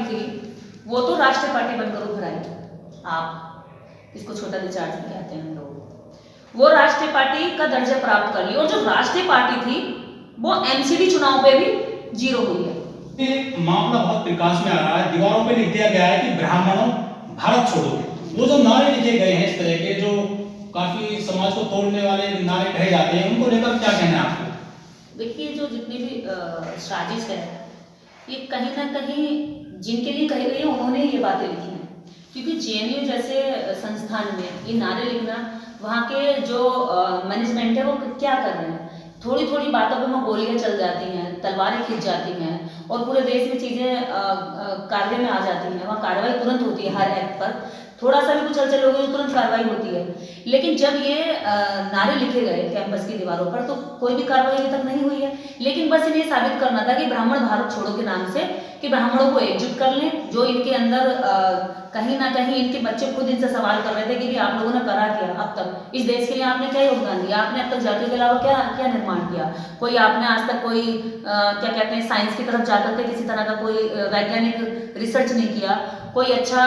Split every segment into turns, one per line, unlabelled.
थी वो तो राष्ट्रीय पार्टी बनकर उभर आई। आप इसको छोटा रिचार्ज भी कहते हैं हम लोग। वो राष्ट्रीय पार्टी का दर्जा प्राप्त कर ली और जो राष्ट्रीय पार्टी थी वो एमसीडी चुनाव पे भी जीरो हुई है।
मामला बहुत प्रकाश में आ रहा है। दीवारों पे लिख दिया गया है कि ब्राह्मणों भारत छोड़ो। वो जो नारे लिखे गए हैं इस तरह के जो काफी समाज को तोड़ने वाले नारे कहे जाते हैं, उनको लेकर क्या कहना है आपको?
देखिए, जो जितनी भी साजिश है ये कहीं ना कहीं जिनके लिए कही गई है उन्होंने ये बातें लिखी हैं, क्योंकि जेएनयू जैसे संस्थान में ये नारे लिखना, वहाँ के जो मैनेजमेंट है वो क्या कर रहे हैं, थोड़ी थोड़ी बातों पे वहाँ गोलियां चल जाती हैं, तलवारें खिंच जाती हैं और पूरे देश में चीज़ें कार्य में आ जाती हैं। वहाँ कार्रवाई तुरंत होती है, हर एक्ट पर थोड़ा सा भी कुछ हलचल होगी तो तुरंत कार्रवाई होती है। लेकिन जब ये नारे लिखे गए कैंपस की दीवारों पर तो कोई भी कार्रवाई अभी तक नहीं हुई है। लेकिन बस इन्हें साबित करना था कि ब्राह्मण भारत छोड़ो के नाम से कि ब्राह्मणों को एकजुट कर लें, जो इनके अंदर कहीं ना कहीं इनके बच्चे खुद इनसे सवाल कर रहे थे कि भी आप लोगों ने करा क्या अब तक, इस देश के लिए आपने क्या योगदान दिया, आपने अब तक जाति के अलावा क्या क्या निर्माण किया, कोई आपने आज तक कोई क्या कहते हैं साइंस की तरफ जाकर के किसी तरह का कोई वैज्ञानिक रिसर्च नहीं किया, कोई अच्छा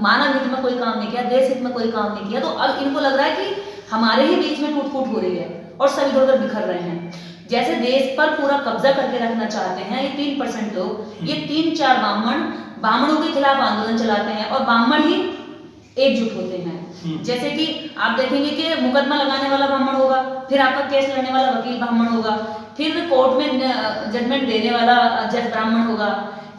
मानव हित में कोई काम नहीं किया, देश हित में कोई काम नहीं किया। तो अब इनको लग रहा है कि हमारे ही बीच में टूट फूट हो रही है और सब इधर उधर बिखर रहे हैं। जैसे देश पर पूरा कब्जा करके रखना चाहते हैं ये 3% लोग, ये 3-4 ब्राह्मणों के खिलाफ आंदोलन चलाते हैं और ब्राह्मण ही एकजुट होते हैं। जैसे कि आप देखेंगे कि मुकदमा लगाने वाला ब्राह्मण होगा, फिर आपका केस लड़ने वाला वकील ब्राह्मण होगा, फिर कोर्ट में जजमेंट देने वाला जज ब्राह्मण होगा,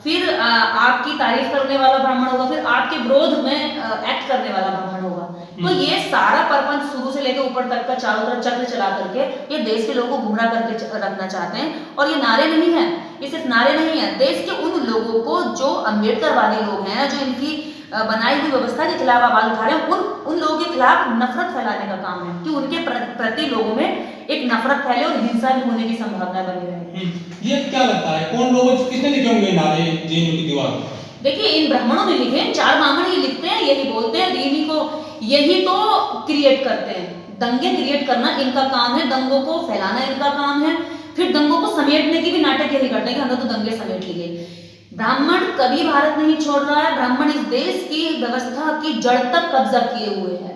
फिर आपकी तारीफ करने वाला ब्राह्मण होगा, फिर आपके विरोध में एक्ट करने वाला ब्राह्मण होगा। तो ये सारा प्रपंच शुरू से लेकर ऊपर तक का चारों तरफ चक्र चला करके ये देश के लोगों को गुमराह करके रखना चाहते हैं। और ये नारे नहीं है, ये सिर्फ नारे नहीं है, देश के उन लोगों को जो अम्बेडकरवादी लोग हैं, जो इनकी बनाई हुई व्यवस्था के खिलाफ आवाज उठा रहे हैं, उन लोगों के खिलाफ नफरत फैलाने का काम है कि उनके प्रति लोगों में एक नफरत फैले और हिंसा भी होने की संभावना बनी रहे।
ये क्या लगता है कौन लोग किसने लिखे होंगे नारे जेएनयू की दीवार?
देखिए, इन ब्राह्मणों ने लिखे, 4 ब्राह्मण ही लिखते हैं, यही बोलते हैं, यही तो क्रिएट करते हैं। दंगे क्रिएट करना इनका काम है, दंगों को फैलाना इनका काम है, फिर दंगों को समेटने की भी नाटक यही करते हैं कि हमने तो दंगे समेट लिए। ब्राह्मण कभी भारत नहीं छोड़ रहा है, ब्राह्मण इस देश की व्यवस्था की जड़ तक कब्जा किए हुए हैं,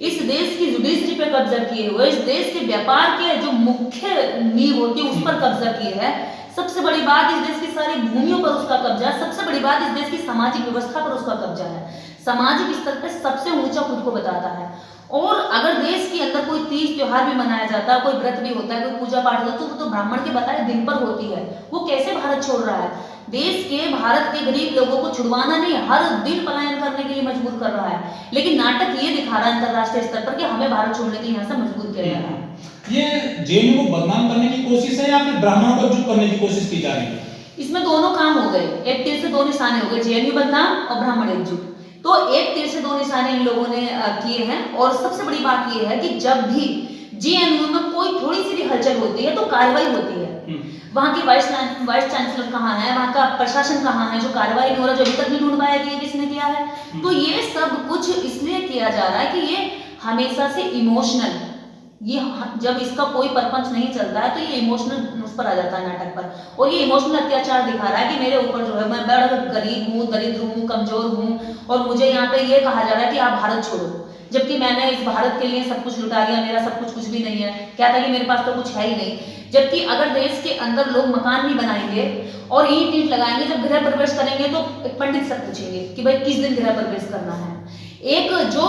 इस देश की जुडिशरी पे कब्जा किए हुए, इस देश के व्यापार के जो मुख्य नींव होती है उस पर कब्जा किए है। सबसे बड़ी बात इस देश की सारी भूमियों पर उसका कब्जा है। सबसे बड़ी बात इस देश की सामाजिक व्यवस्था पर उसका कब्जा है। सामाजिक स्तर पर सबसे ऊंचा खुद को बताता है। और अगर देश के अंदर कोई तीज त्योहार भी मनाया जाता है, कोई व्रत भी होता है, कोई पूजा पाठ होता है, तो वो तो ब्राह्मण के बताए दिन पर होती है। वो कैसे भारत छोड़ रहा है? देश के भारत के गरीब लोगों को छुड़वाना नहीं, हर दिन पलायन करने के लिए मजबूर कर रहा है। लेकिन नाटक ये दिखा रहा है अंतरराष्ट्रीय स्तर पर कि हमें भारत छोड़ने के लिए यहाँ से मजबूर किया जा रहा है।
ये जेएनयू को बदनाम करने की कोशिश है या फिर ब्राह्मणों को एकजुट करने की कोशिश की जा रही है?
इसमें दोनों काम हो गए, एक तीर से 2 निशाने हो गए, जेएनयू बदनाम और ब्राह्मण एकजुट। तो एक तीर से 2 निशाने इन लोगों ने किए हैं। और सबसे बड़ी बात यह है कि जब भी जेएनयू में कोई थोड़ी सी भी हलचल होती है तो कार्रवाई होती है। वहाँ की वाइस चांसलर कहाँ है, वहाँ का प्रशासन कहाँ है, जो कार्रवाई नहीं हो रहा, जो अभी तक नहीं ढूंढ पाया कि ये किसने किया है। तो ये सब कुछ इसलिए किया जा रहा है कि ये हमेशा से इमोशनल, ये जब इसका कोई परपंच नहीं चलता है तो ये इमोशनल उस पर आ जाता है नाटक पर, और ये इमोशनल अत्याचार दिखा रहा है कि मेरे ऊपर जो है मैं बड़ा गरीब हूँ, दरिद्र हूँ, कमजोर हूँ और मुझे यहाँ पे ये कहा जा रहा है कि आप भारत छोड़ो, जबकि मैंने इस भारत के लिए सब कुछ लुटा दिया, मेरा सब कुछ भी नहीं है। क्या था कि मेरे पास तो कुछ है ही नहीं। जबकि अगर देश के अंदर लोग मकान नहीं बनाएंगे और ईंट ईंट लगाएंगे, जब गृह प्रवेश करेंगे तो पंडित से पूछेंगे कि भाई किस दिन गृह प्रवेश करना है। एक जो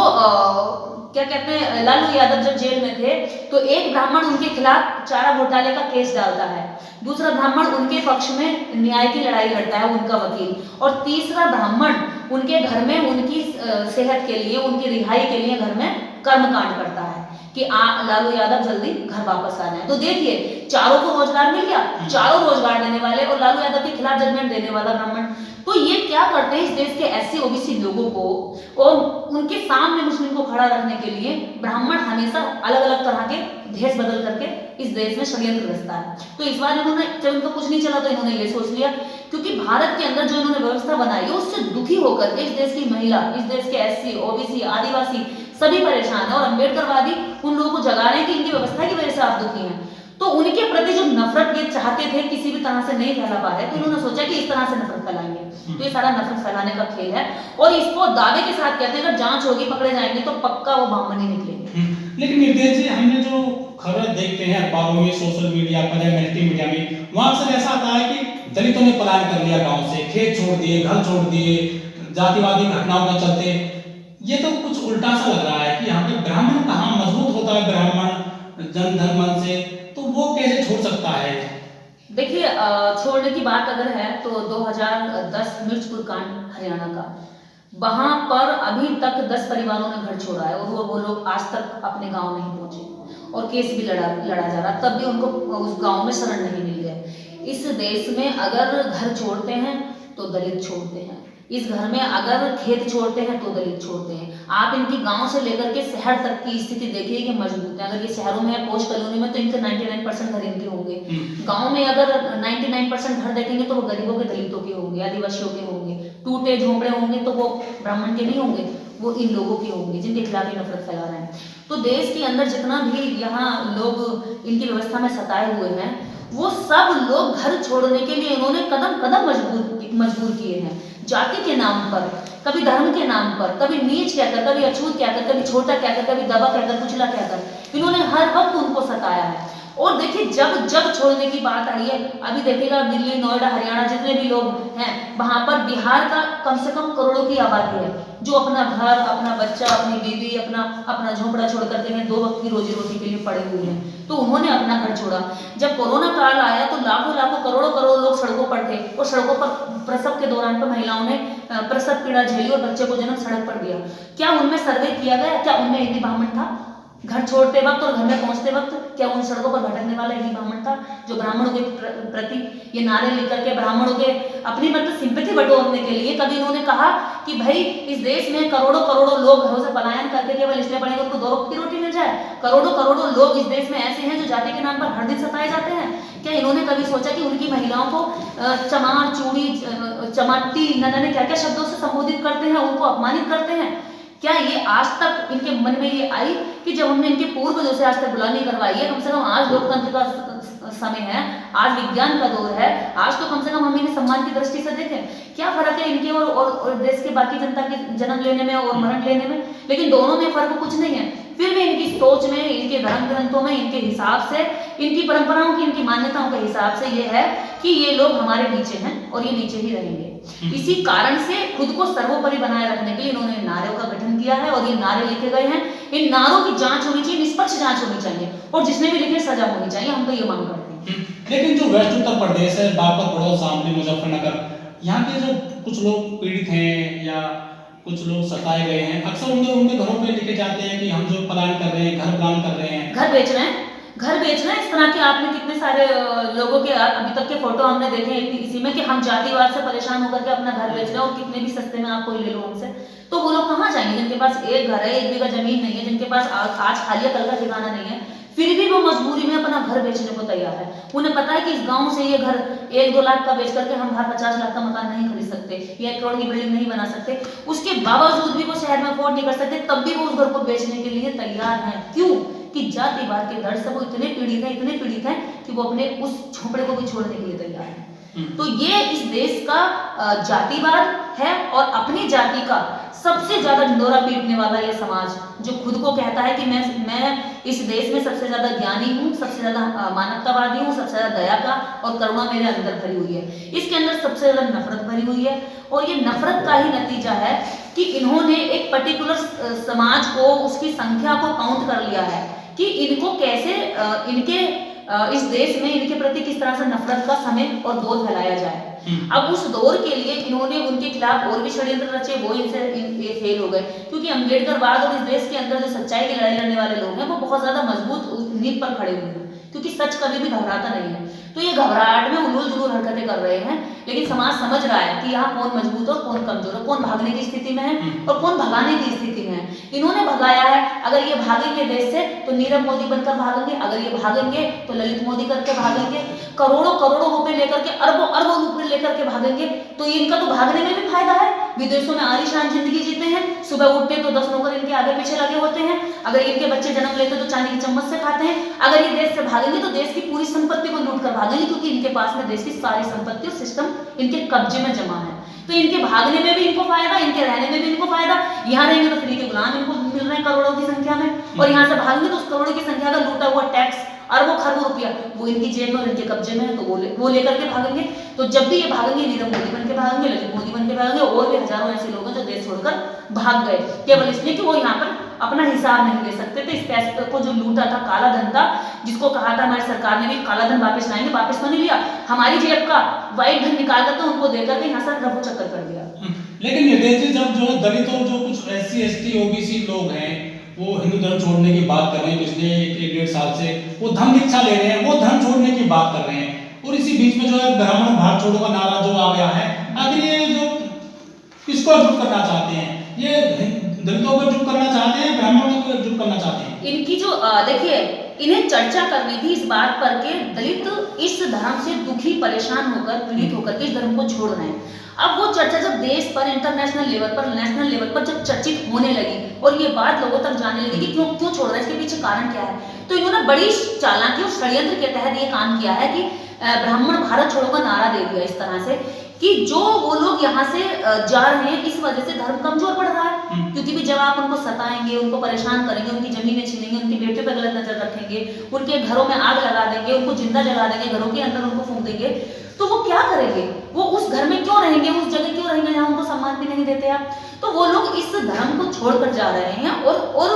क्या कहते हैं लालू यादव जब जेल में थे तो एक ब्राह्मण उनके खिलाफ चारा घोटाले का केस डालता है, दूसरा ब्राह्मण उनके पक्ष में न्याय की लड़ाई लड़ता है, उनका वकील, और तीसरा ब्राह्मण उनके घर में उनकी सेहत के लिए, उनकी रिहाई के लिए घर में कर्मकांड करता है कि लालू यादव जल्दी घर वापस आ जाए। तो देखिए, चारों को रोजगार मिल गया, चारों रोजगार देने वाले और लालू यादव के खिलाफ जजमेंट देने वाला ब्राह्मण। तो ये क्या करते हैं इस देश के एससी ओबीसी लोगों को और उनके सामने मुस्लिम को खड़ा रखने के लिए ब्राह्मण हमेशा अलग अलग तरह के भेष बदल करके इस देश में षड्यंत्र रचता है। तो इस बार इन्होंने, जब इनको कुछ नहीं चला तो इन्होंने ये सोच लिया, क्योंकि भारत के अंदर जो इन्होंने व्यवस्था बनाई है उससे दुखी होकर इस देश की महिला, इस देश के एससी ओबीसी आदिवासी सभी परेशान है और अम्बेडकरवादी उन लोगों को जगा रहे हैं कि इनकी व्यवस्था की वजह से आप दुखी हैं। तो उनके प्रति जो नफरत ये चाहते थे किसी भी तरह से नहीं फैला पा रहे, तो उन्होंने सोचा कि इस तरह से नफरत फैलाएंगे। तो ये सारा नफरत फैलाने का खेल है और इसको दावे के साथ कहते हैं अगर जांच होगी पकड़े जाएंगे तो पक्का वो ब्राह्मण ही निकलेंगे।
लेकिन निर्देश जी, हमने जो खबर देखते हैं अखबारों में, सोशल मीडिया पर या मल्टीमीडिया में, वहां अक्सर ऐसा आता है कि दलितों ने पलायन कर लिया गांव से, खेत छोड़ दिए, घर छोड़ दिए, जातिवादी घटनाओं के चलते। ये तो कुछ उल्टा सा लग रहा है कि यहाँ पे ब्राह्मण कहाँ मजबूत होता है, ब्राह्मण जन धन मन से, तो वो कैसे छोड़ सकता है?
देखिए छोड़ने की बात अगर है तो 2010 मिर्चपुर कांड हरियाणा का, वहां पर अभी तक 10 परिवारों ने घर छोड़ा है और वो लोग आज तक अपने गांव नहीं पहुंचे और केस भी लड़ा जा रहा, तब भी उनको उस गांव में शरण नहीं मिल गए। इस देश में अगर घर छोड़ते हैं तो दलित छोड़ते हैं, इस घर में अगर खेत छोड़ते हैं तो दलित छोड़ते हैं। आप इनकी गांव से लेकर के शहर तक की स्थिति देखिए कि मजबूत है। अगर ये शहरों में है, पोस्ट कॉलोनी में, तो इनके 99% घर इनके होंगे। गांव में अगर 99% घर देखेंगे तो वो गरीबों के, दलितों के होंगे, आदिवासियों के होंगे। टूटे झोंपड़े होंगे तो वो ब्राह्मण के नहीं होंगे, वो इन लोगों के होंगे जिनके खिलाफ ये नफरत फैला रहे हैं। तो देश के अंदर जितना भी यहाँ लोग इनकी व्यवस्था में सताए हुए हैं, वो सब लोग घर छोड़ने के लिए इन्होंने कदम कदम मजबूर किए हैं। जाति के नाम पर, कभी धर्म के नाम पर, कभी नीच कहकर, कभी अछूत कहकर, कभी छोटा कहकर, कभी दबा कहकर, कुचला कहकर, इन्होंने हर वक्त उनको सताया है। और देखिए जब छोड़ने की बात आई है, अभी देखिएगा दिल्ली, नोएडा, हरियाणा जितने भी लोग हैं, वहां पर बिहार का कम से कम करोड़ों की आबादी है जो अपना घर, अपना बच्चा, अपनी बीवी, अपना झोंपड़ा छोड़ करके हैं 2 वक्त की रोजी रोटी के लिए पड़े हुए हैं। तो उन्होंने अपना घर छोड़ा। जब कोरोना काल आया तो लाखों करोड़ों लोग सड़कों पर थे और सड़कों पर प्रसव के दौरान पर महिलाओं ने प्रसव पीड़ा झेली और बच्चे को जन्म सड़क पर दिया। क्या उनमें सर्वे किया गया? क्या उनमें एक भी ब्राह्मण था? घर छोड़ते वक्त और घर में पहुंचते वक्त क्या उन सड़कों पर भटकने वाला एक ब्राह्मण था जो ब्राह्मणों के प्रति ये नारे लेकर के ब्राह्मणों के अपनी मतलब सिंपैथी बटोरने के लिए कभी इन्होंने कहा कि भाई इस देश में करोड़ों लोग घरों से पलायन करके केवल इसलिए पड़ेंगे उनको 2 वक्त की रोटी मिल जाए? करोड़ों लोग इस देश में ऐसे हैं जो जाति के नाम पर हर दिन सताए जाते हैं। क्या इन्होंने कभी सोचा कि उनकी महिलाओं को चमार, चूड़ी, चमाटी, न क्या क्या शब्दों से संबोधित करते हैं, उनको अपमानित करते हैं? क्या ये आज तक इनके मन में ये आई कि जब हमने इनके पूर्वजों से आज तक बुलानी करवाई है, कम से कम आज लोकतंत्र का समय है, आज विज्ञान का दौर है, आज तो कम से कम हम इन्हें सम्मान की दृष्टि से देखें। क्या फर्क है इनके और देश के बाकी जनता के जन्म लेने में और मरण लेने में? लेकिन दोनों में फर्क कुछ नहीं है। फिर भी इनकी सोच में, इनके धर्म ग्रंथों में, इनके हिसाब से, इनकी परंपराओं की, इनकी मान्यताओं के हिसाब से ये है कि ये लोग हमारे नीचे हैं और ये नीचे ही रहेंगे। इसी कारण से खुद को सर्वोपरि बनाए रखने के लिए इन्होंने नारों का गठन किया है और ये नारे लिखे गए हैं। इन नारों की जांच होनी चाहिए, निष्पक्ष जांच होनी चाहिए और जिसने भी लिखे सजा होनी चाहिए। हम तो ये मांग करते हैं।
लेकिन जो वेस्ट उत्तर प्रदेश है, बागपत, बड़ौदा, शामली, मुजफ्फरनगर, यहाँ के जो कुछ लोग पीड़ित हैं या कुछ लोग सताए गए हैं, अक्सर उनके घरों पे लेके जाते हैं कि हम जो पलायन कर रहे हैं, घर पलायन कर रहे हैं,
घर बेच रहे हैं। इस तरह के आपने कितने सारे लोगों के अभी तक के फोटो हमने देखे हैं इसी में कि हम जातिवाद से परेशान होकर के अपना घर बेच रहे हैं और कितने भी सस्ते में आप कोई ले लो हमसे। तो वो लोग कहाँ जाएंगे जिनके पास एक घर है, 1 बीघा जमीन नहीं है, जिनके पास आज खाली कल का ठिकाना नहीं है, फिर भी वो मजबूरी में अपना घर बेचने को तैयार है। उन्हें पता है कि इस गांव से ये घर 1-2 लाख का बेच करके हम बाहर 50 लाख का मकान नहीं खरीद सकते या 1 करोड़ की बिल्डिंग नहीं बना सकते। उसके बावजूद भी वो शहर में अफोर्ड नहीं कर सकते, तब भी वो उस घर को बेचने के लिए तैयार है। क्यों? कि जातिवाद के दर्द से वो इतने पीड़ित हैं कि वो अपने उस झोपड़े को भी छोड़ने के लिए तैयार है। तो ये इस देश का जातिवाद है और अपनी जाति का सबसे ज्यादा ढिंढोरा पीटने वाला ये समाज जो खुद को कहता है कि मैं इस देश में सबसे ज्यादा ज्ञानी हूँ, सबसे ज्यादा मानवतावादी हूँ, सबसे ज्यादा दया का और करुणा मेरे अंदर भरी हुई है। इसके अंदर सबसे ज्यादा नफरत भरी हुई है और ये नफरत का ही नतीजा है कि इन्होंने एक पर्टिकुलर समाज को, उसकी संख्या को काउंट कर लिया है कि इनको कैसे इस देश में इनके प्रति किस तरह से नफरत का समय और दौर फैलाया जाए। अब उस दौर के लिए इन्होंने उनके खिलाफ और भी षड्यंत्र रचे, वो ये फेल हो गए क्योंकि अम्बेडकरवाद और इस देश के अंदर जो सच्चाई की लड़ाई लड़ने वाले लोग हैं वो बहुत ज्यादा मजबूत नींव पर खड़े हुए हैं क्योंकि सच कभी भी घबराता नहीं है। तो ये घबराहट में उलूल जुलूल हरकतें कर रहे हैं, लेकिन समाज समझ रहा है कि यहाँ कौन मजबूत और कौन कमजोर है, कौन भागने की स्थिति में है और कौन भगाने की स्थिति में है। इन्होंने भगाया है। अगर ये भागेंगे देश से तो नीरव मोदी बनकर भागेंगे, अगर ये भागेंगे तो ललित मोदी करके भागेंगे, करोड़ों रुपए लेकर के, अरबों रुपए लेकर के भागेंगे। तो इनका तो भागने में भी फायदा है। विदेशों में आलीशान जिंदगी जीते हैं, सुबह उठते तो 10 नौकर इनके आगे पीछे लगे होते हैं, अगर इनके बच्चे जन्म लेते तो चांदी की चम्मच से खाते हैं। अगर ये देश से भागेंगे तो देश की पूरी संपत्ति को लूट कर भागेंगे क्योंकि इनके पास में देश की सारी संपत्ति और सिस्टम इनके कब्जे में जमा है। तो इनके भागने में भी इनको फायदा, इनके रहने में भी इनको फायदा। यहाँ रहेंगे तो फ्री के गुलाम इनको मिल रहे हैं करोड़ों की संख्या में, और यहाँ से भागेंगे तो उस करोड़ों की संख्या का लूटा हुआ टैक्स, अरबों खरबों रुपया वो इनकी जेब में और इनके कब्जे में है, तो वो लेकर के भागेंगे। तो जब भी ये भागेंगे नीरव मोदी बन के भागेंगे, ललित मोदी बन के भागेंगे, और भी हजारों ऐसे लोग हैं जो देश छोड़कर भाग गए केवल इसलिए कि वो यहाँ पर अपना हिसाब नहीं ले सकते थे। इस पैसे को जो लूटा था, काला धन था, जिसको कहा था हमारी सरकार ने भी काला धन वापस लाएंगे, वापस तो नहीं लिया, हमारी जेब का व्हाइट धन निकाल करके उनको देकर के यहाँ से रफू चक्कर कर दिया।
लेकिन निर्देश जी, जब जो दलित और जो कुछ SC ST OBC लोग हैं वो हिंदू धर्म छोड़ने की बात कर रहे हैं, पिछले 1-1.5 साल से वो धर्म दीक्षा ले रहे हैं, वो धर्म छोड़ने की बात कर रहे हैं, और इसी बीच में जो है ब्राह्मण भारत छोड़ो का नारा जो आ गया है, आखिर ये जो किसको एकजुट करना चाहते हैं? ये दलितों को एकजुट करना चाहते हैं, ब्राह्मणों को एकजुट करना चाहते हैं?
इनकी जो देखिए, इन्हें चर्चा करनी थी इस बात पर के दलित इस धर्म से दुखी, परेशान होकर, पीड़ित होकर के इस धर्म को छोड़ रहे हैं। अब वो चर्चा जब देश पर, इंटरनेशनल लेवल पर, नेशनल लेवल पर जब चर्चित होने लगी और ये बात लोगों तक जाने लगी कि क्यों छोड़ रहे हैं, इसके पीछे कारण क्या है, तो इन्होंने बड़ी चालाकी और षड्यंत्र के तहत ये काम किया है कि ब्राह्मण भारत छोड़ो का नारा दे दिया इस तरह से कि जो वो लोग यहाँ से जा रहे हैं, इस वजह से धर्म कमजोर पड़ रहा है। क्योंकि भी जब आप उनको सताएंगे, उनको परेशान करेंगे, उनकी जमीनें छीनेंगे, उनके बेटे पर गलत नजर रखेंगे, उनके घरों में आग लगा देंगे, उनको जिंदा जला देंगे, घरों के अंदर उनको फूंक देंगे, तो वो क्या करेंगे? वो उस घर में क्यों रहेंगे, उस जगह क्यों रहेंगे जहाँ उनको सम्मान भी नहीं देते आप? तो वो लोग इस धर्म को छोड़कर जा रहे हैं, और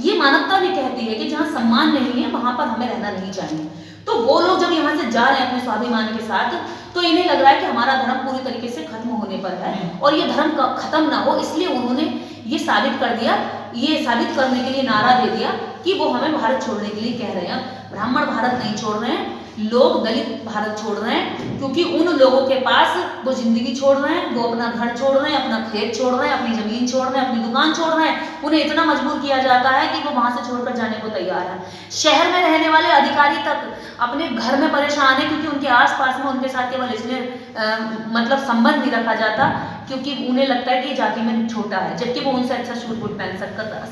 ये मानवता भी कहती है कि जहाँ सम्मान नहीं है वहां पर हमें रहना नहीं चाहिए। तो वो लोग जब यहाँ से जा रहे हैं अपने स्वाभिमान के साथ, तो इन्हें लग रहा है कि हमारा धर्म पूरी तरीके से खत्म होने पर है, और ये धर्म खत्म ना हो, इसलिए उन्होंने ये साबित कर दिया, ये साबित करने के लिए नारा दे दिया कि वो हमें भारत छोड़ने के लिए कह रहे हैं। ब्राह्मण भारत नहीं छोड़ रहे हैं, लोग दलित भारत छोड़ रहे हैं, क्योंकि उन लोगों के पास वो जिंदगी छोड़ रहे हैं, वो अपना घर छोड़ रहे हैं, अपना खेत छोड़ रहे हैं, अपनी जमीन छोड़ रहे हैं, अपनी दुकान छोड़ रहे हैं, उन्हें इतना मजबूर किया जाता है कि वो वहां से छोड़कर जाने को तैयार है। शहर में रहने वाले अधिकारी तक अपने घर में परेशान है, क्योंकि उनके आसपास में उनके साथ केवल इसलिए मतलब संबंध नहीं रखा जाता क्योंकि उन्हें लगता है कि जाति में छोटा है, जबकि वो उनसे अच्छा सूट बूट पहन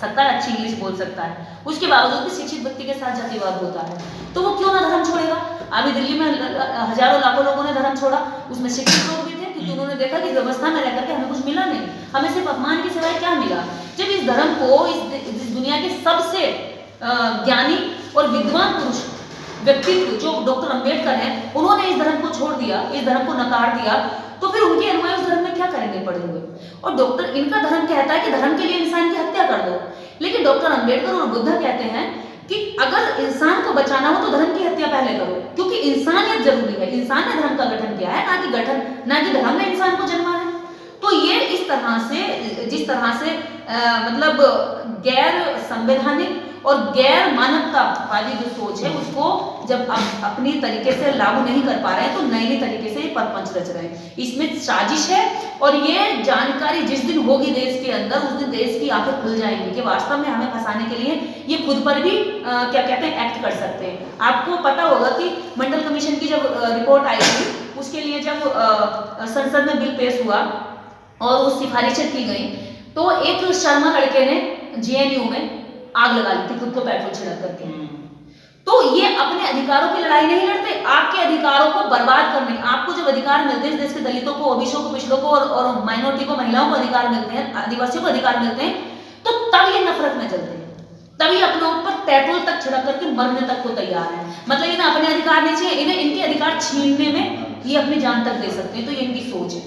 सकता है, अच्छी इंग्लिश बोल सकता है, उसके बावजूद भी शिक्षित व्यक्ति के साथ जातिवाद होता है, तो वो क्यों ना धर्म छोड़ेगा? अभी दिल्ली में हजारों लाखों लोगों ने धर्म छोड़ा, उसमें शिक्षित लोग भी थे, क्योंकि उन्होंने देखा कि व्यवस्था में रहकर के हमें कुछ मिला नहीं, हमें सिर्फ अपमान के सिवाय क्या मिला। जब इस धर्म को इस दुनिया के सबसे ज्ञानी और विद्वान पुरुष व्यक्तित्व जो डॉक्टर अंबेडकर हैं, उन्होंने इस धर्म को छोड़ दिया, इस धर्म को नकार दिया, तो फिर उनके अनुयायी उस धर्म में क्या करेंगे पड़े हुए? और डॉक्टर, इनका धर्म कहता है कि धर्म के लिए इंसान की हत्या कर दो, लेकिन डॉक्टर अंबेडकर और बुद्धा कहते हैं कि अगर इंसान को बचाना हो तो धर्म की हत्या पहले करो, क्योंकि इंसानियत जरूरी है। इंसान ने धर्म का गठन किया है, ना कि धर्म ने इंसान को जन्मा है। तो ये इस तरह से, जिस तरह से मतलब गैर संवैधानिक और गैर मानवतावादी जो सोच है, उसको जब अपनी तरीके से लागू नहीं कर पा रहे हैं, तो नए तरीके से ये परपंच रच रहे हैं। इसमें साजिश है, और ये जानकारी जिस दिन होगी देश के अंदर, उस दिन देश की आंखें खुल जाएंगी कि वास्तव में हमें फंसाने के लिए ये खुद पर भी क्या कहते हैं, एक्ट कर सकते हैं। आपको पता होगा कि मंडल कमीशन की जब रिपोर्ट आई थी, उसके लिए जब संसद में बिल पेश हुआ और वो सिफारिशें की गई, तो एक शर्मा लड़के ने JNU में आग लगा ली थी खुद को पेट्रोल छिड़क करके। तो ये अपने अधिकारों की लड़ाई नहीं लड़ते, आपके अधिकारों को बर्बाद करने, आपको जब अधिकार मिलते हैं, देश के दलितों को, ओबीसी को, पिछड़ों को और माइनॉरिटी को, महिलाओं को अधिकार मिलते हैं, आदिवासियों को अधिकार मिलते हैं, तो तब ये नफरत में चलते हैं, तभी अपने ऊपर पेट्रोल तक छिड़क करके मरने तक को तैयार है। मतलब इन्हें अपने अधिकार नहीं चाहिए, इन्हें इनके अधिकार छीनने में ये अपनी जान तक दे सकते हैं। तो ये इनकी सोच है।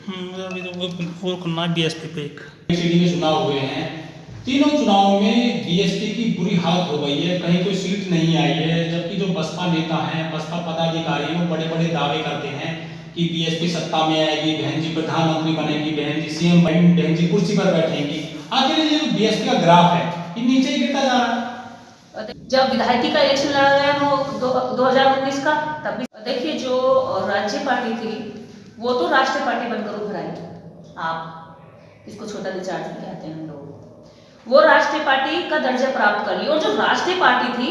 अभी तो BSP पे एक सिटी में चुनाव हुए हैं, तीनों चुनावों में BSP की बुरी हालत हो गई है, कहीं कोई सीट नहीं आई है, जबकि जो बसपा नेता हैं, बसपा पदाधिकारी वो बड़े बड़े दावे करते हैं कि BSP सत्ता में आएगी, बहन जी प्रधानमंत्री बनेगी, बहन जी CM बनेंगी, बहन जी कुर्सी पर बैठेंगी। आखिर ये जो BSP का ग्राफ है, ये नीचे ही गिरता जा रहा है।
जब विधायकी का इलेक्शन लड़ा गया 2019 का, तब भी देखिए जो राज्य पार्टी थी वो तो राष्ट्रीय पार्टी बनकर उभर आई। आप इसको छोटा रिचार्ज भी कहते हैं हम लोग, वो राष्ट्रीय पार्टी का दर्जा प्राप्त कर ली, और जो राष्ट्रीय पार्टी थी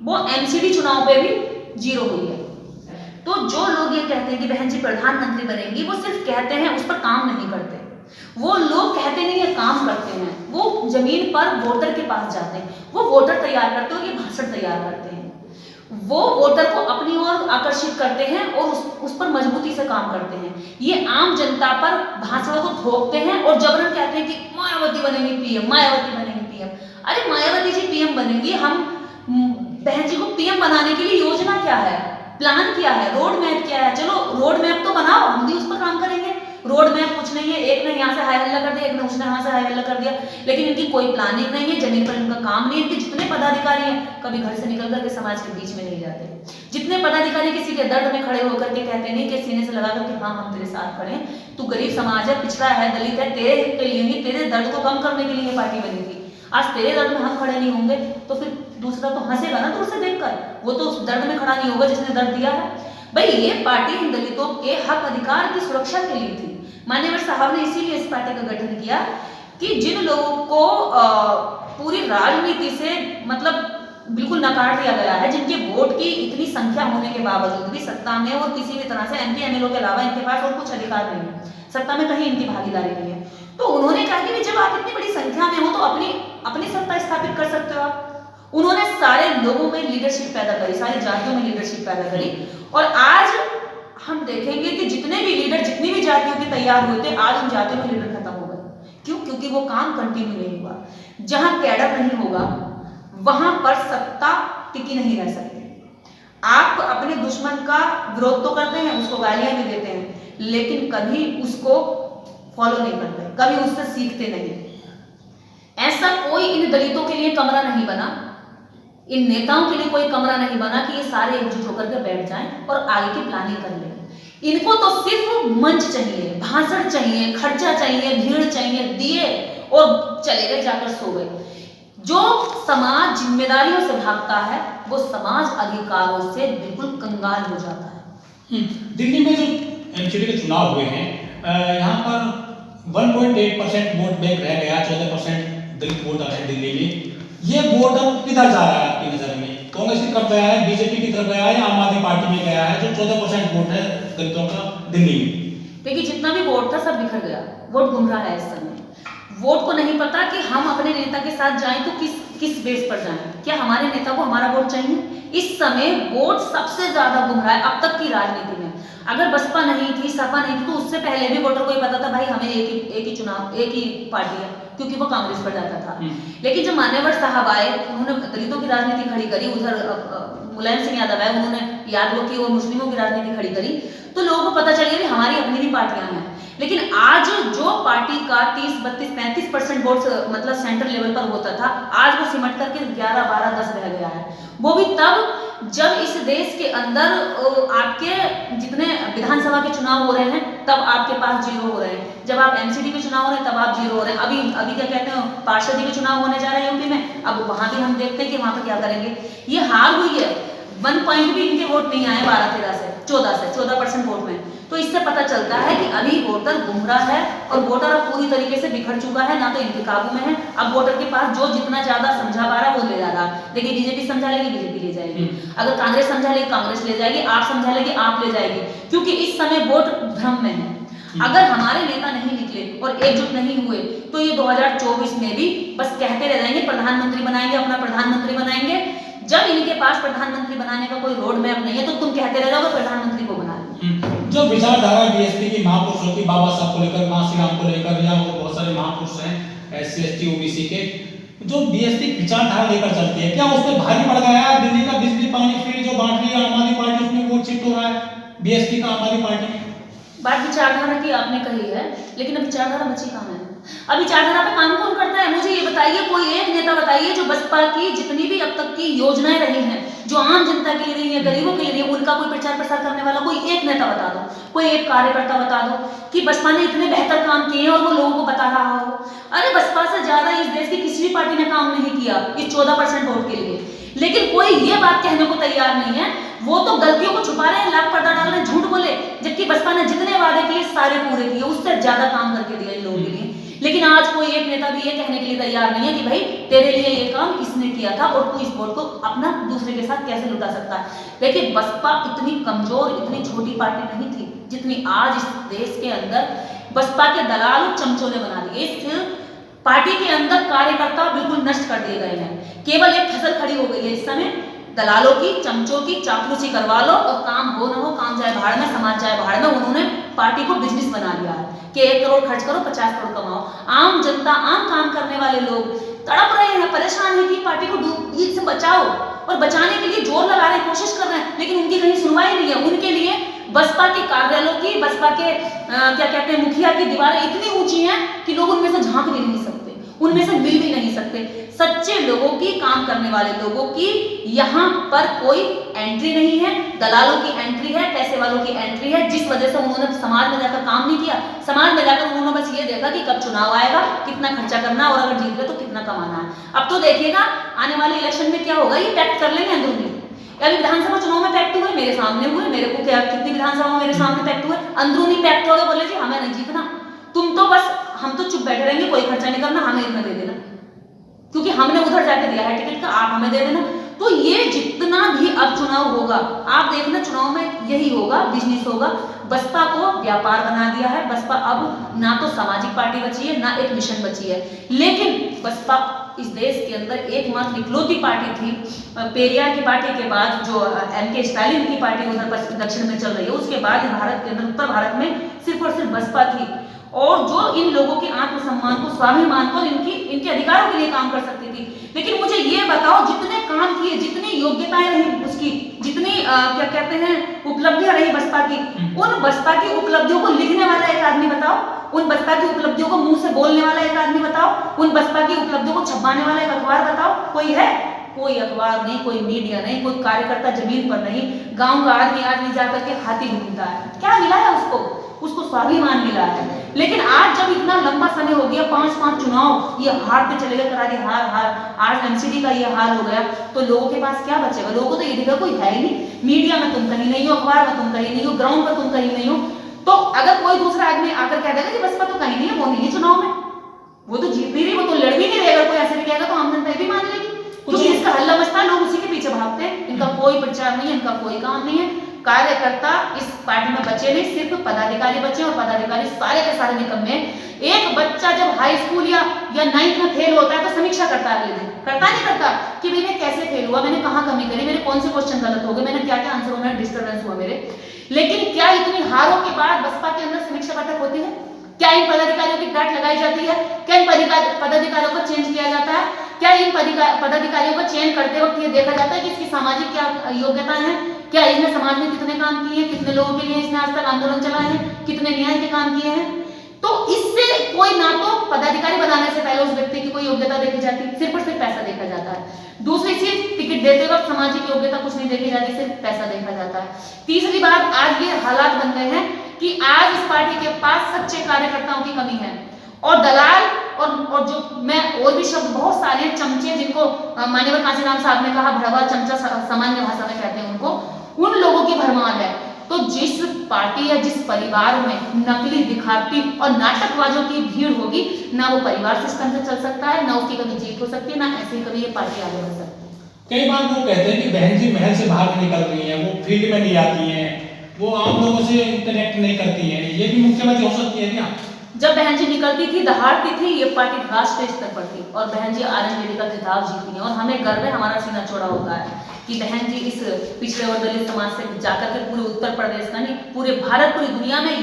वो MCD चुनाव पे भी 0 हुई है। तो जो लोग ये कहते हैं कि बहन जी प्रधानमंत्री बनेंगी, वो सिर्फ कहते हैं, उस पर काम नहीं करते। वो लोग कहते नहीं है, काम करते हैं। वो जमीन पर वोटर के पास जाते हैं, वो वोटर तैयार करते हैं और ये भाषण तैयार करते हैं। वो वोटर को अपनी ओर आकर्षित करते हैं और उस पर मजबूती से काम करते हैं। ये आम जनता पर भाषणों को थोपते हैं और जबरन कहते हैं कि मायावती बनेंगी पीएम, मायावती बनेंगी पीएम। अरे मायावती जी पीएम बनेंगी, हम बहन जी को पीएम बनाने के लिए योजना क्या है, प्लान क्या है, रोड मैप क्या है? चलो रोड मैप तो बनाओ, हम भी उस पर काम करेंगे। रोड मैप कुछ नहीं है, एक ने यहाँ से हाई हल्ला कर दिया, एक ने उसने यहाँ से हाई हल्ला कर दिया, लेकिन इनकी कोई प्लानिंग नहीं है, जमीन पर इनका काम नहीं है। इनके जितने पदाधिकारी हैं कभी घर से निकल करके समाज के बीच में नहीं जाते। जितने पदाधिकारी किसी के दर्द में खड़े होकर के कहते नहीं कि सीने से लगा करके हाँ हम तेरे साथ खड़े हैं, तू गरीब समाज है, पिछड़ा है, दलित है, तेरे के लिए ही, तेरे दर्द को कम करने के लिए पार्टी बनी थी। आज तेरे दर्द में हम खड़े नहीं होंगे तो फिर दूसरा तो हंसेगा ना दूर से देखकर, वो तो उस दर्द में खड़ा नहीं होगा जिसने दर्द दिया है। भाई ये पार्टी इन दलितों के हक अधिकार की सुरक्षा के लिए थी। मान्यवर साहब ने इसीलिए इस पार्टी का गठन किया कि जिन लोगों को पूरी राजनीति से मतलब बिल्कुल नकार दिया गया है, जिनके वोट की इतनी संख्या होने के बावजूद भी सत्ता में और किसी भी तरह से एमपी एमएलओ के अलावा इनके पास और कुछ अधिकार नहीं है, सत्ता में कहीं इनकी भागीदारी नहीं है। तो उन्होंने कहा कि जब आप इतनी बड़ी संख्या में हो तो अपनी सत्ता स्थापित कर सकते हो आप। उन्होंने सारे लोगों में लीडरशिप पैदा करी, सारी जातियों में लीडरशिप पैदा करी। और आज हम देखेंगे कि जितने भी लीडर जितनी भी जातियों के तैयार हुए थे, आज उन जातियों में लीडर खत्म हो गए। क्यों? क्योंकि वो काम कंटिन्यू नहीं हुआ। जहां कैडर नहीं होगा वहां पर सत्ता टिकी नहीं रह सकती। आप अपने दुश्मन का विरोध तो करते हैं, उसको गालियां भी देते हैं, लेकिन कभी उसको फॉलो नहीं करते, कभी उससे सीखते नहीं। ऐसा कोई इन दलितों के लिए कमरा नहीं बना, इन नेताओं के लिए कोई कमरा नहीं बना कि ये सारे एकजुट होकर के बैठ जाएं और आगे की प्लानिंग कर लें। इनको तो सिर्फ मंच चाहिए, भाषण चाहिए, खर्चा चाहिए, भीड़ चाहिए, दिए और चले गए, जाकर सो गए। जो समाज जिम्मेदारियों से भागता है वो समाज अधिकारों से बिल्कुल कंगाल हो जाता है।
दिल्ली में जो एमसीडी के चुनाव हुए हैं, यहाँ पर 1.8% वोट बैंक रह गया, 14% दलित वोटर है दिल्ली में। ये वोट अब किधर जा रहा है आपकी नजर में? कांग्रेस की तरफ गया है, बीजेपी की तरफ गया है, या आम आदमी पार्टी में गया है, जो 14% वोट है दलितों का दिल्ली में?
देखिए जितना भी वोट था सब बिखर गया, वोट गुमराह है इस समय। वोट को नहीं पता कि हम अपने नेता के साथ जाएं तो किस बेस पर जाएं, क्या हमारे नेता को हमारा वोट चाहिए? इस समय वोट सबसे ज्यादा गुमराह है अब तक की राजनीति में। अगर बसपा नहीं थी, सपा नहीं थी, तो उससे पहले भी वोटर को ये पता था भाई हमें एक ही चुनाव, एक ही पार्टी है, क्योंकि वो कांग्रेस पर जाता था। लेकिन जब मान्यवर साहब आए, उन्होंने दलितों की राजनीति खड़ी करी, उधर मुलायम सिंह यादव आए, उन्होंने यादवों की और मुस्लिमों की राजनीति खड़ी करी, तो लोगों को पता चल गया कि हमारी अपनी भी पार्टियां हैं। लेकिन आज जो पार्टी का 30, 32, 35% वोट मतलब सेंट्रल लेवल पर होता था, आज वो सिमट करके 11, 12, 10 रह गया है। वो भी तब जब इस देश के अंदर आपके जितने विधानसभा के चुनाव हो रहे हैं तब आपके पास 0 हो रहे हैं, जब आप एमसीडी के चुनाव हो रहे हैं तब आप 0 हो रहे हैं। अभी क्या कहते हैं, पार्षदी के चुनाव होने जा रहे हैं यूपी में, अब वहां भी हम देखते हैं कि वहां पर क्या करेंगे। ये हार हुई है, 1 पॉइंट भी इनके वोट नहीं आए 12-13 से 14% वोट में। तो इससे पता चलता है कि अभी वोटर गुमराह है और वोटर अब पूरी तरीके से बिखर चुका है, ना तो इनके काबू में है। अब वोटर के पास जो जितना ज्यादा समझा पा रहा है वो ले जा रहा है। देखिए बीजेपी समझा लेगी, बीजेपी ले जाएगी, अगर कांग्रेस समझा लेगी, कांग्रेस ले जाएगी, आप समझा लेगी, आप ले जाएगी, क्योंकि इस समय वोट भ्रम में है। अगर हमारे नेता नहीं निकले और एकजुट नहीं हुए तो ये 2024 में भी बस कहते रह जाएंगे प्रधानमंत्री बनाएंगे, अपना प्रधानमंत्री बनाएंगे। जब इनके पास प्रधानमंत्री बनाने का कोई रोड मैप नहीं है तो तुम कहते रह जाओगे प्रधानमंत्री को बना लेंगे।
जो विचारधारा बीएसपी की महापुरुषों की, बाबा साहब को लेकर, मां श्री राम को लेकर, या वो बहुत सारे महापुरुष हैं SC ST OBC के, जो बीएसपी विचारधारा लेकर चलती है, क्या उस पर भारी पड़ गया है? दिल्ली का बिजली पानी फ्री जो बांट रही है आम आदमी पार्टी, उसमें वोट शिफ्ट हो रहा है बीएसपी का आम आदमी पार्टी में।
बात विचारधारा की आपने कही है, लेकिन अब विचारधारा बची कहाँ है? अब विचारधारा पे काम कौन करता है? मुझे ये बताइए, कोई एक नेता बताइए जो बसपा की जितनी भी अब तक की योजनाएं रही हैं, जो आम जनता के लिए रही है, गरीबों के लिए, उनका कोई प्रचार प्रसार करने वाला कोई एक नेता बता दो, कोई एक कार्यकर्ता बता दो कि बसपा ने इतने बेहतर काम किए और वो लोगों को बता रहा हो। अरे बसपा से ज्यादा इस देश की किसी भी पार्टी ने काम नहीं किया इस 14% वोट के लिए, लेकिन कोई ये बात कहने को तैयार नहीं है। वो तो गलतियों को छुपा रहे हैं, लाख पर्दा डाल रहे हैं, झूठ बोले, जबकि बसपा ने जितने वादे किए सारे पूरे किए, उससे ज्यादा काम करके दिया इन लोगों के लिए। लेकिन आज कोई एक नेता भी ये कहने के लिए तैयार नहीं है कि भाई तेरे लिए ये काम इसने किया था और तू इस वोट को अपना दूसरे के साथ कैसे लुटा सकता है। देखिए बसपा इतनी कमजोर, इतनी छोटी पार्टी नहीं थी जितनी आज इस देश के अंदर बसपा के दलाल और चमचों ने बना दी। इस पार्टी के अंदर कार्यकर्ता बिल्कुल नष्ट कर दिए गए हैं। केवल एक फसल खड़ी हो गई है इस समय, दलालों की, चमचों की चापलूसी करवा लो और काम हो ना हो, काम जाए भाड़ में, समाज जाए भाड़ में। उन्होंने पार्टी को बिजनेस बना लिया है कि 1 करोड़ खर्च करो, 50 करोड़ कमाओ। आम जनता, आम काम करने वाले लोग तड़प रहे हैं, परेशान है कि पार्टी को से बचाओ, और बचाने के लिए जोर लगा रहे हैं, कोशिश कर रहे हैं, लेकिन उनकी कहीं सुनवाई नहीं है। उनके लिए बसपा के कार्यालयों की, बसपा के क्या कहते हैं, मुखिया की दीवारें इतनी ऊंची हैं कि लोग उनमें से झांक भी नहीं सकते, उनमें से मिल भी नहीं सकते। सच्चे लोगों की, काम करने वाले लोगों की यहाँ पर कोई एंट्री नहीं है। दलालों की एंट्री है, पैसे वालों की एंट्री है, जिस वजह से उन्होंने समाज में जाकर काम नहीं किया। समाज में जाकर उन्होंने बस ये देखा कि कब चुनाव आएगा, कितना खर्चा करना, और अगर जीत गए तो कितना कमाना है। अब तो देखिएगा आने वाले इलेक्शन में क्या होगा, ये पैक्ट कर लेंगे अंदरूनी। अभी विधानसभा चुनाव में पैक्ट हुए, मेरे सामने हुए, मेरे को क्या कितनी विधानसभा में मेरे सामने पैक्ट हुए, अंदरूनी पैक्ट हो गए, बोले जी हमें नहीं जीतना, तुम तो बस, हम तो चुप बैठे रहेंगे, कोई खर्चा नहीं करना, हमें इतना दे देना, क्योंकि हमने उधर जाके दिया है टिकट का, आप हमें दे देना। तो ये जितना भी अब चुनाव होगा, आप देखना चुनाव में यही होगा, बिजनेस होगा। बसपा को व्यापार बना दिया है। बसपा अब ना तो सामाजिक पार्टी बची है, ना एक मिशन बची है। लेकिन बसपा इस देश के अंदर एकमात्र इकलौती पार्टी थी, पेरियार की पार्टी के बाद जो M.K. स्टालिन की पार्टी उधर दक्षिण में चल रही है, उसके बाद भारत के अंदर, उत्तर भारत में सिर्फ और सिर्फ बसपा थी, और जो इन लोगों के आत्मसम्मान को, स्वाभिमान को, इनके अधिकारों के लिए काम कर सकती थी। लेकिन मुझे ये बताओ, जितने काम किए, जितनी योग्यताएं रही उसकी, जितनी क्या कहते हैं उपलब्धियां रही बसपा की, उन बसपा की उपलब्धियों को लिखने वाला एक आदमी बताओ, उन बसपा की उपलब्धियों को मुंह से बोलने वाला एक आदमी बताओ, उन बसपा की उपलब्धियों को छपाने वाला एक अखबार बताओ, कोई है? कोई अखबार नहीं, कोई मीडिया नहीं, कोई कार्यकर्ता जमीन पर नहीं, गांव का आदमी आज नहीं जाकर के हाथी घूमता है। क्या मिला है उसको? उसको स्वाभिमान मिला है। लेकिन आज जब इतना लंबा समय हो गया, 5 चुनाव ये हारते चले गए, करारी हार, आज MCD का ये हाल हो गया, तो लोगों के पास क्या बचेगा? लोगों को तो ये दिखेगा कोई है ही नहीं, मीडिया में तुम कहीं नहीं हो, अखबार में तुम कहीं नहीं हो, ग्राउंड पर तुम कहीं नहीं हो। तो अगर कोई दूसरा आदमी आकर कह देगा कि बसपा तो कहीं नहीं है, वो नहीं है चुनाव में, वो तो जीत नहीं रही, वो तो लड़ भी नहीं रहेगा, कोई ऐसे भी कहेगा तो आम जनता भी मान लेगी, क्योंकि इसका हल्ला मचता है, लोग उसी के पीछे भागते हैं। इनका कोई प्रचार नहीं है, इनका कोई काम नहीं है। कार्यकर्ता इस पार्टी में बचे नहीं, सिर्फ पदाधिकारी बचे, और पदाधिकारी सारे के सारे निकम्मे। एक बच्चा जब हाई स्कूल या 9th में फेल होता है तो समीक्षा करता है अगले दिन, करता नहीं करता कि भाई मैं कैसे फेल हुआ, मैंने कहाँ कमी करी, मेरे कौन से क्वेश्चन गलत हो गए, मैंने क्या क्या आंसरों में डिस्टर्बेंस हुआ मेरे। लेकिन क्या इतनी हारों के बाद बसपा के अंदर समीक्षा बैठक होती है? क्या इन पदाधिकारियों की डांट लगाई जाती है? क्या इन पदाधिकारियों को चेंज किया जाता है? क्या इन पदाधिकारियों को चेंज करते वक्त ये देखा जाता है कि इसकी सामाजिक क्या योग्यताएं हैं? क्या इसने समाज में कितने काम किए हैं, कितने लोगों के लिए इसने आज तक आंदोलन चलाए हैं, कितने न्याय के काम किए हैं? तो इससे कोई, ना तो पदाधिकारी बनाने से पहले उस व्यक्ति की कोई योग्यता देखी जाती है, सिर्फ और सिर्फ पैसा देखा जाता है। दूसरी चीज, टिकट देते वक्त सामाजिक योग्यता कुछ नहीं देखी जाती, सिर्फ पैसा देखा जाता है। तीसरी बात, आज ये हालात बन गए हैं कि आज इस पार्टी के पास सच्चे कार्यकर्ताओं की कमी है, और दलाल और जो मैं और भी शब्द बहुत सारे हैं, चमचे, जिनको मान्यवर कांशीराम साहब ने कहा भड़वा चमचा, सामान्य भाषा में कहते हैं उनको, उन लोगों की भरमार है। तो जिस पार्टी या जिस परिवार में नकली, दिखावटी और नाटकबाजों की भीड़ होगी, ना वो परिवार सिस्टम से चल सकता है, ना उसकी कभी जीत हो सकती है, ना ऐसे ही कभी ये पार्टी आगे बढ़ सकती है।
कई बार वो कहते हैं कि बहन जी महल से बाहर निकल रही हैं, वो फील्ड में नहीं आती हैं, वो आम लोगों से इंटरेक्ट नहीं करती हैं, ये भी मुख्य वजह हो सकती है क्या?
जब बहन जी निकलती थी, दहाड़ती थी, ये पार्टी राष्ट्रीय स्तर पर थी, और बहन जी आयरन लेडी का खिताब जीती है, और हमें गर्व है, हमारा सीना चौड़ा होता है कि बहन जी इस पिछड़े और दलित समाज से जाकर के पूरे उत्तर प्रदेश का नहीं, पूरे भारत, पूरी दुनिया में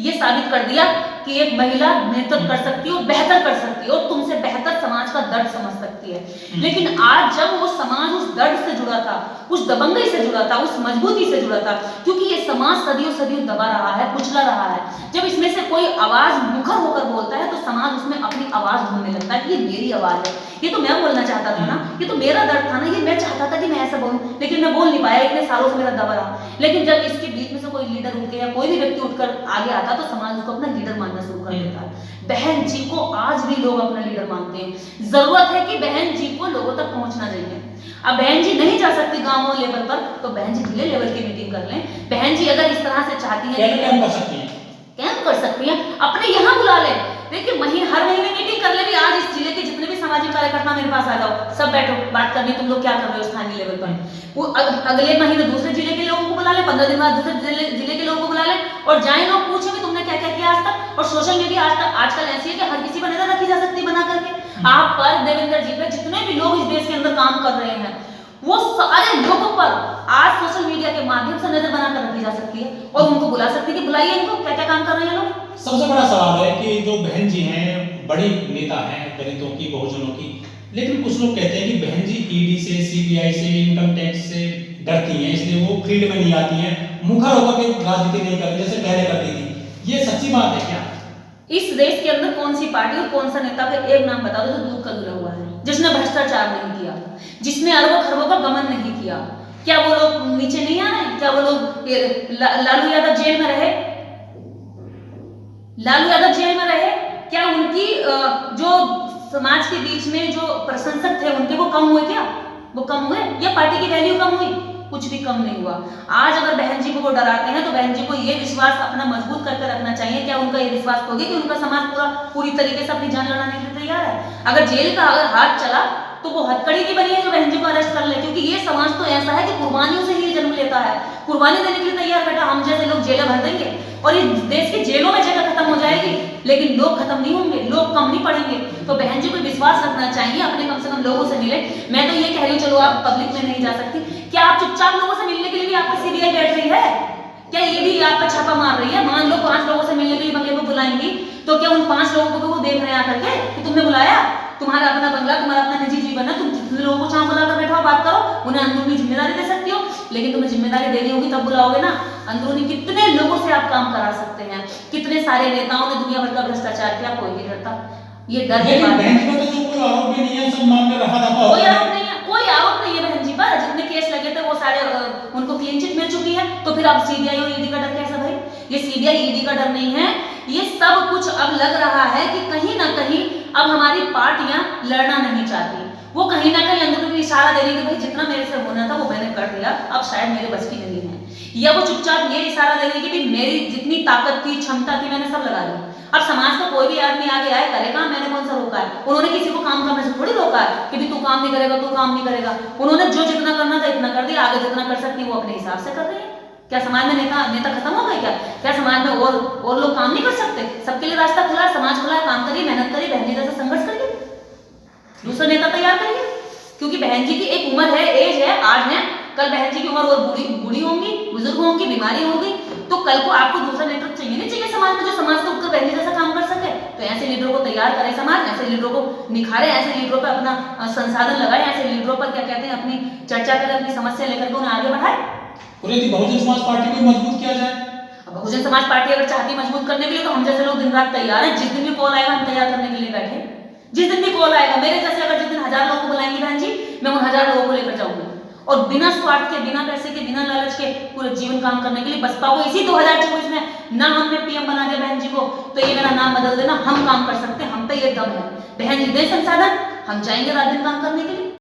ये साबित कर दिया कि एक महिला नेतृत्व कर सकती है और बेहतर कर सकती है, और तुमसे बेहतर समाज का दर्द समझ सकती है। लेकिन आज जब वो समाज उस दर्द से जुड़ा था, उस दबंगई से जुड़ा था, उस मजबूती से जुड़ा था, क्योंकि ये समाज सदियों सदियों दबा रहा है, कुचला रहा है, जब इसमें से कोई आवाज मुखर होकर बोलता है तो समाज उसमें अपनी आवाज ढूंढने लगता है कि ये मेरी आवाज है, ये तो मैं बोलना चाहता था ना, ये तो मेरा दर्द था ना, ये मैं चाहता था कि मैं ऐसा बोलूं, लेकिन मैं बोल नहीं पाया, इतने सालों से मेरा दबा रहा। लेकिन जब इसके बीच में से कोई लीडर उठ के या कोई भी व्यक्ति उठकर आगे आता तो समाज उसको अपना लीडर मानना शुरू कर देता है। बहन जी को आज भी लोग अपना लीडर मानते हैं। जरूरत है कि बहन जी को लोगों तक पहुंचना चाहिए। अब बहन जी नहीं जा सकती गांव लेवल पर, तो बहन जी जिले लेवल की मीटिंग कर लें। बहन जी अगर इस तरह से चाहती है,
कैंप कर सकती हैं,
कैंप कर सकती हैं, अपने यहाँ बुला लें। देखिए हर महीने मीटिंग कर ले भी, आज इस जिले के जितने भी सामाजिक कार्यकर्ता मेरे पास आ जाओ, सब बैठो, बात करनी, तुम लोग क्या कर रहे हो स्थानीय लेवल पर। वो अगले महीने दूसरे जिले के लोगों को बुला ले, 15 दिन बाद दूसरे जिले के लोगों को बुला ले, और जाए लोग पूछे कि तुमने क्या क्या किया आज तक। और सोशल मीडिया आजकल ऐसी है कि हर किसी पर नजर रखी जा सकती है बना करके। आप पर, देवेंद्र जी पे, जितने भी लोग इस देश के अंदर काम कर रहे हैं, वो सारे लोगों पर आज सोशल मीडिया के माध्यम से नजर बनाकर रखी जा सकती है और उनको बुला सकती है कि बुलाइए इनको, क्या क्या काम कर रहे हैं लोग।
सबसे बड़ा सवाल है कि जो बहन जी हैं बड़ी नेता हैं दलितों की, बहुजनों की, लेकिन कुछ लोग कहते हैं कि बहन जी ईडी से, सीबीआई से, इनकम टैक्स से डरती हैं, इसलिए वो फील्ड में नहीं आती हैं, मुखर होकर के राजनीति नहीं करती जैसे पहले करती थी। ये सच्ची बात है क्या?
इस देश के अंदर कौन सी पार्टी और कौन सा नेता का एक नाम बता दो जो दूध का दूल्हा हुआ है, जिसने भ्रष्टाचार नहीं किया, जिसने अरबों खरबों का गमन नहीं किया? क्या वो लोग नीचे नहीं आ रहे? क्या वो लोग लालू यादव जेल में रहे? लालू यादव जेल में रहे? क्या उनकी जो समाज के बीच में जो प्रशंसक थे उनके वो कम हुए? क्या वो कम हुए या पार्टी की वैल्यू कम हुई? कुछ भी कम नहीं हुआ। आज अगर बहन जी को वो डराते हैं तो बहन जी को ये विश्वास अपना मजबूत करके रखना चाहिए। क्या उनका ये विश्वास होगी कि उनका समाज पूरी तरीके से अपनी जान लड़ाने के लिए तैयार है? अगर जेल का अगर हाथ चला तो वो हथकड़ी की बनी है जो बहन जी को अरेस्ट कर ले, क्योंकि ये समाज तो ऐसा है कि कुर्बानियों से ही जन्म लेता है, कुर्बानी देने के लिए तैयार बैठा। हम जैसे लोग जेलें भर देंगे और इस देश की जेलों में जगह खत्म हो जाएगी, लेकिन लोग खत्म नहीं होंगे, लोग कम नहीं पड़ेंगे। तो बहन जी को विश्वास रखना चाहिए, अपने कम से कम लोगों से मिले। मैं तो ये कह रही हूँ, चलो आप पब्लिक में नहीं जा सकती, क्या आप चुपचाप लोगों से मिलने के लिए भी आपको सीबीआई बैठ रही है? क्या ये भी आप पर छापा मार रही है? मान लो 5 लोगों से मिलने के लिए बंगले में बुलाएंगी, तो क्या उन 5 लोगों को भी वो देख रहे हैं आकर के कि तुमने बुलाया? तुम्हारा अपना बंगला, तुम्हारा अपना निजी जीवन है, तुम जितने लोगों को चाह बुलाकर बैठो, बात करो, उन्हें अंदरूनी जिम्मेदारी दे सकती हो, लेकिन तुम्हें जिम्मेदारी देनी होगी तब बुलाओगे ना। अंदरूनी कितने लोगों से आप काम करा सकते हैं? कितने सारे नेताओं ने दुनिया भर का भ्रष्टाचार किया, कोई नहीं डरता। ये डर की बात है।
बहन जी पर तो कोई आरोप भी नहीं है, सब मामले रफा दफा हो
कोई
गए।
आरोप नहीं है, कोई आरोप नहीं है बहन जी पर। जितने केस लगे थे वो सारे उनको क्लीन चिट मिल चुकी है, तो फिर अब सीबीआई और ईडी का डर कैसा भाई? ये सीबीआई ईडी का डर नहीं है, ये सब कुछ अब लग रहा है कि कहीं ना कहीं अब हमारी पार्टियां लड़ना नहीं चाहती। वो कहीं ना कहीं अंदर भी इशारा दे रही कि भाई जितना मेरे से होना था वो मैंने कर दिया, अब शायद मेरे बस की नहीं है। या वो चुपचाप ये इशारा दे रही कि भाई मेरी जितनी ताकत थी, क्षमता थी, मैंने सब लगा दी। अब समाज का कोई भी आदमी आगे आए करेगा, मैंने कौन सा रोका है? उन्होंने किसी को काम करने से थोड़ी रोका है कि भी तू काम नहीं करेगा, तू काम नहीं करेगा। उन्होंने जो जितना करना था इतना कर दिया, आगे जितना कर सकती है वो अपने हिसाब से कर रही है। क्या समाज में नेता खत्म हो गए? क्या समाज में और लोग काम नहीं कर सकते? सबके लिए रास्ता खुला है, समाज खुला है, काम करिए, मेहनत करिए, बहन जी जैसा संघर्ष करिए, दूसरा नेता तैयार करिए। क्योंकि बहन जी की एक उम्र है, एज है, आज है, कल बहन जी की उम्र और बूढ़ी होंगी, बुजुर्ग होंगी, बीमारी होगी, तो कल को आपको दूसरा नेतृत्व चाहिए नहीं चाहिए समाज में, जो समाज से उठकर बहन जी जैसा काम कर सके? तो ऐसे लीडरों को तैयार करे समाज, ऐसे लीडरों को निखारे, ऐसे लीडरों पर अपना संसाधन लगाए, ऐसे लीडरों पर क्या कहते हैं अपनी चर्चा करें, अपनी समस्या लेकर के उन्हें आगे बढ़ाए।
बहुजन समाज पार्टी को मजबूत किया जाए।
बहुजन समाज पार्टी अगर चाहती मजबूत करने के लिए तो हम जैसे लोग दिन रात तैयार हैं। जिस दिन भी कॉल आएगा हम तैयार करने के लिए बैठे। जिस दिन भी कॉल आएगा, मेरे जैसे अगर जिस दिन 1000 लोगों को बुलाएंगी बहन जी, मैं उन 1000 लोगों को लेकर जाऊंगी और बिना स्वार्थ के, बिना पैसे के, बिना लालच के पूरे जीवन काम करने के लिए। बसपा को इसी 2024 में ना हमने पीएम बना दिया बहन जी को, तो ये मेरा नाम बदल देना, हम काम कर सकते हैं, हम पे ये दम है। बहन जी दे संसाधन, हम जाएंगे रात दिन काम करने के लिए।